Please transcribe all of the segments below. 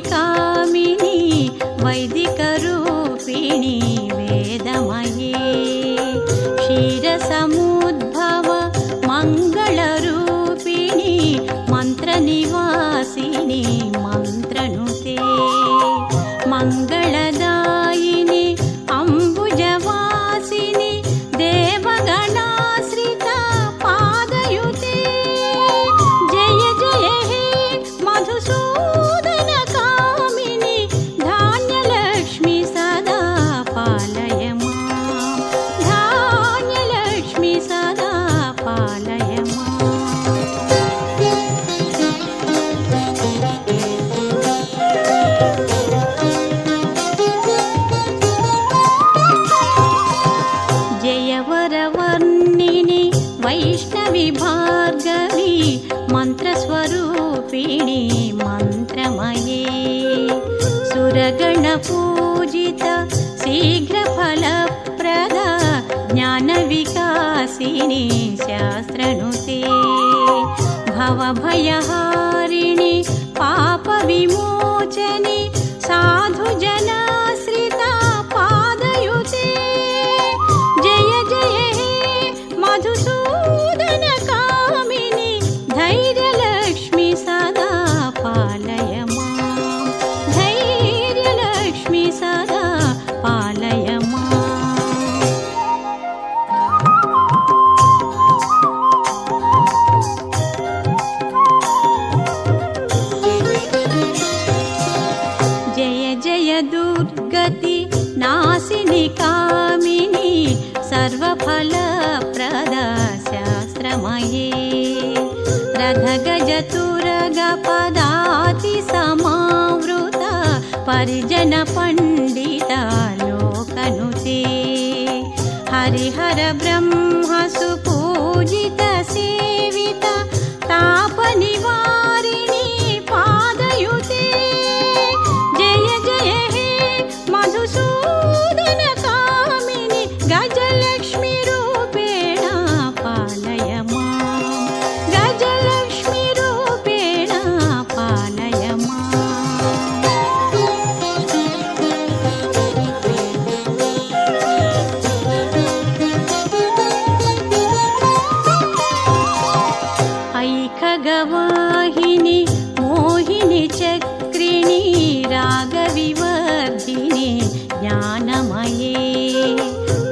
कामिनी वैदिकरूपिणी वेदमये क्षीरसमुद्भव मङ्गलरूपिणी मन्त्रनिवासिनी मन्त्रनुते मङ्गलदायिनी अम्बुजवासिनी देवगणाश्रिता पादयुते जय जय हे मधुसूदन कामिनी धान्यलक्ष्मी सदा पालय मां धान्यलक्ष्मी सदा पालय मां जयवरवर्णिनि वैष्णवी भार्गवी मन्त्रस्वरूपिणी मन्त्रमये सुरगणपूजित शीघ्रफलप्रदा ज्ञानविकासिनी शास्त्रनुते भवभयहारिणि पापविमोचनि साधुजनाश्रिता पादयुते जय जय हे मधुसूदन कामिनी धैर्यलक्ष्मी सदा पालय मां धैर्यलक्ष्मी सदा पालय मां जय जय दुर्गति नासिनी कामिनी सर्वफलप्रदा शास्त्रमये रथगजतुरगपदाति समावृता परिजनपण्डिता लोकनुते हरिहर ब्रह्म सुपूजित सेविता तापनिवारिणी पादयुते जय जय हे मधुसूदन कामिनी गजलक्ष्मी रूपेण पालय मां गजलक्ष्मी रूपेण पालय मां ऐखगवाहिनी मोहिनी चक्रिणी रागविवर्धिनी ज्ञानमये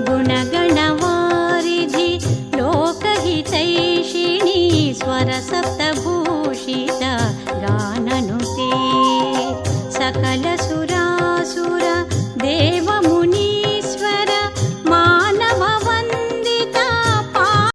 गुणगणवारिधि लोकहितैषिणी स्वरसप्तमी